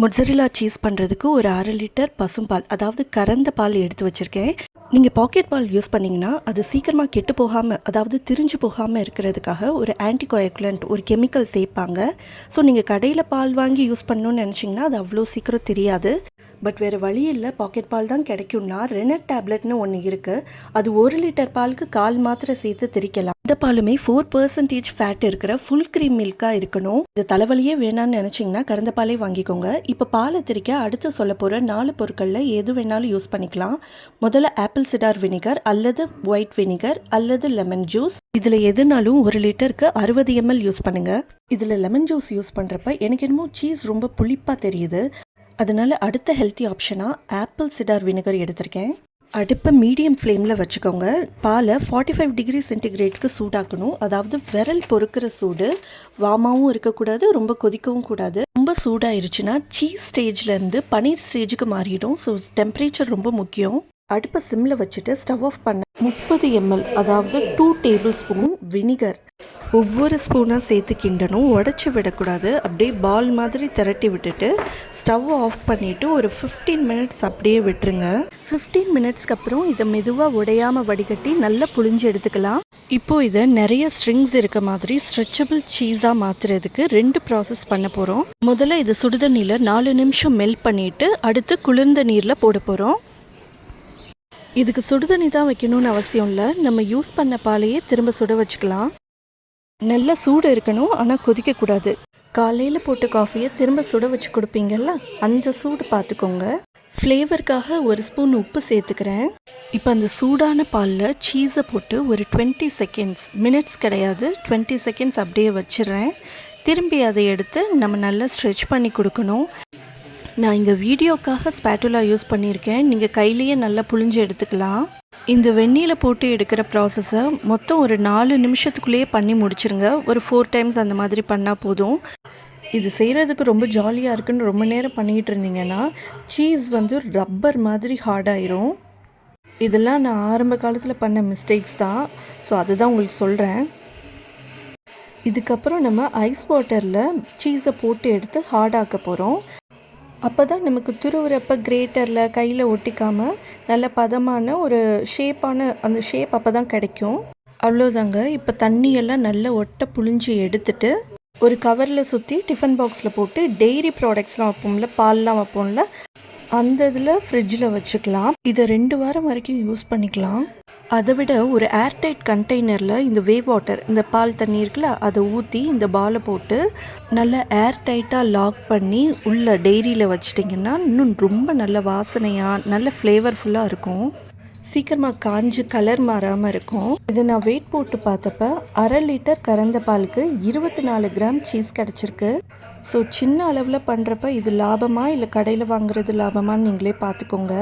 மொட்சரில்லா cheese பண்ணுறதுக்கு ஒரு 1/2 litre பசும்பால், அதாவது கறந்த பால் எடுத்து வச்சுருக்கேன். நீங்கள் பாக்கெட் பால் யூஸ் பண்ணிங்கன்னா அது சீக்கிரமாக கெட்டு போகாமல், அதாவது திரிஞ்சு போகாமல் இருக்கிறதுக்காக ஒரு ஆன்டிகோயாகுலண்ட் ஒரு கெமிக்கல் சேர்ப்பாங்க. ஸோ நீங்கள் கடையில் பால் வாங்கி யூஸ் பண்ணணும்னு நினச்சிங்கன்னா அது அவ்வளோ சீக்கிரம் தெரியாது. பட் வேறு வழி இல்லை, பாக்கெட் பால் தான் கிடைக்கும்னா ரெனட் டேப்லெட்னு ஒன்று இருக்குது. அது 1 லிட்டர் பாலுக்கு 1/4 மாத்திரை சேர்த்து திரிக்கலாம். இந்த பாலுமே 4% ஃபேட் இருக்கிற ஃபுல் க்ரீம் மில்காக இருக்கணும். இந்த தலைவலியே வேணான்னு நினச்சிங்கன்னா கறந்த பாலே வாங்கிக்கோங்க. இப்போ பாலை திரிக்க அடுத்து சொல்ல போகிற 4 பொருட்களில் எது வேணாலும் யூஸ் பண்ணிக்கலாம். முதல்ல ஆப்பிள் சிடார் வினிகர் அல்லது ஒயிட் வினிகர் அல்லது லெமன் ஜூஸ். இதில் எதுனாலும் 1 லிட்டருக்கு 60 ml யூஸ் பண்ணுங்கள். இதில் லெமன் ஜூஸ் யூஸ் பண்ணுறப்ப எனக்கு என்னமோ சீஸ் ரொம்ப புளிப்பாக தெரியுது. அதனால் அடுத்த ஹெல்த்தி ஆப்ஷனாக ஆப்பிள் சிடார் வினிகர் எடுத்திருக்கேன். அடுப்பை மீடியம் ஃப்ளேமில் வச்சுக்கோங்க. பாலை 45 டிகிரி சென்டிகிரேட்க்கு சூடாக்கணும். அதாவது விரல் பொறுக்கிற சூடு, வாமாவும் இருக்கக்கூடாது, ரொம்ப கொதிக்கவும் கூடாது. ரொம்ப சூடாயிருச்சுன்னா சீஸ் ஸ்டேஜ்லேருந்து பனீர் ஸ்டேஜுக்கு மாறிடும். ஸோ டெம்பரேச்சர் ரொம்ப முக்கியம். அடுப்பை சிம்மில் வச்சுட்டு ஸ்டவ் ஆஃப் பண்ண 30 ml, அதாவது 2 டேபிள் ஸ்பூன் வினிகர் ஒவ்வொரு ஸ்பூனாக சேர்த்து கிண்டணும். உடச்சி விடக்கூடாது. அப்படியே பால் மாதிரி திரட்டி விட்டுட்டு ஸ்டவ் ஆஃப் பண்ணிவிட்டு ஒரு 15 மினிட்ஸ் அப்படியே விட்டுருங்க. 15 மினிட்ஸ்க்கு அப்புறம் இதை மெதுவாக உடையாமல் வடிகட்டி நல்லா புழிஞ்சு எடுத்துக்கலாம். இப்போது இதை நிறைய ஸ்ட்ரிங்ஸ் இருக்க மாதிரி ஸ்ட்ரெச்சபிள் சீஸாக மாற்றுறதுக்கு 2 ப்ராசஸ் பண்ண போகிறோம். முதல்ல இது சுடுதண்ணியில் 4 நிமிஷம் மெல்ட் பண்ணிவிட்டு அடுத்து குளிர்ந்த நீரில் போட போகிறோம். இதுக்கு சுடுதண்ணி தான் வைக்கணும்னு அவசியம் இல்லை. நம்ம யூஸ் பண்ண பாலையே திரும்ப சுட வச்சுக்கலாம். நல்ல சூடு இருக்கணும், ஆனால் கொதிக்கக்கூடாது. காலையில் போட்ட காஃபியை திரும்ப சுட வச்சு கொடுப்பீங்கல்ல, அந்த சூடு பார்த்துக்கோங்க. ஃப்ளேவருக்காக 1 ஸ்பூன் உப்பு சேர்த்துக்கிறேன். இப்போ அந்த சூடான பாலில் சீஸை போட்டு ஒரு 20 செகண்ட்ஸ், மினிட்ஸ் கிடையாது, 20 செகண்ட்ஸ் அப்படியே வச்சிடுறேன். திரும்பி அதை எடுத்து நம்ம நல்லா ஸ்ட்ரெச் பண்ணி கொடுக்கணும். நான் இங்கே வீடியோக்காக ஸ்பேட்டுலா யூஸ் பண்ணியிருக்கேன். நீங்கள் கையிலேயே நல்லா புழிஞ்சு எடுத்துக்கலாம். இந்த வெந்நீரில் போட்டு எடுக்கிற ப்ராசஸை மொத்தம் ஒரு 4 நிமிஷத்துக்குள்ளேயே பண்ணி முடிச்சிருங்க. ஒரு 4 டைம்ஸ் அந்த மாதிரி பண்ணால் போதும். இது செய்கிறதுக்கு ரொம்ப ஜாலியாக இருக்குன்னு ரொம்ப நேரம் பண்ணிக்கிட்டு இருந்தீங்கன்னா சீஸ் வந்து ரப்பர் மாதிரி ஹார்டாயிரும். இதெல்லாம் நான் ஆரம்ப காலத்தில் பண்ண மிஸ்டேக்ஸ் தான். ஸோ அதுதான் உங்களுக்கு சொல்கிறேன். இதுக்கப்புறம் நம்ம ஐஸ் வாட்டரில் சீஸை போட்டு எடுத்து ஹார்டாக்க போகிறோம். அப்போ தான் நமக்கு துருவுறப்ப கிரேட்டரில் கையில் ஒட்டிக்காமல் நல்ல பதமான ஒரு ஷேப்பான அந்த ஷேப் அப்போ தான் கிடைக்கும். அவ்வளோதாங்க. இப்போ தண்ணியெல்லாம் நல்லா ஒட்டை புழிஞ்சு எடுத்துட்டு ஒரு கவரில் சுற்றி டிஃபன் பாக்ஸில் போட்டு டெய்ரி ப்ராடக்ட்ஸ்லாம் வைப்போம்ல, பால்லாம் வைப்போம்ல, அந்த இதில் ஃப்ரிட்ஜில் வச்சுக்கலாம். இதை 2 வாரம் வரைக்கும் யூஸ் பண்ணிக்கலாம். அதை விட ஒரு ஏர்டைட் கண்டெய்னரில் இந்த வேவ் வாட்டர், இந்த பால் தண்ணி இருக்குல்ல, அதை ஊற்றி இந்த பாலை போட்டு நல்லா ஏர்டைட்டாக லாக் பண்ணி உள்ள டெய்ரியில் வச்சிட்டிங்கன்னா இன்னும் ரொம்ப நல்ல வாசனையாக நல்ல ஃப்ளேவர்ஃபுல்லாக இருக்கும். சீக்கிரமாக காஞ்சு கலர் மாறாமல் இருக்கும். இதை நான் வெயிட் போட்டு பார்த்தப்ப 1/2 லிட்டர் கறந்த பாலுக்கு 24 கிராம் சீஸ் கிடச்சிருக்கு. ஸோ சின்ன அளவில் பண்ணுறப்ப இது லாபமாக இல்லை கடையில் வாங்குறது லாபமானு நீங்களே பார்த்துக்கோங்க.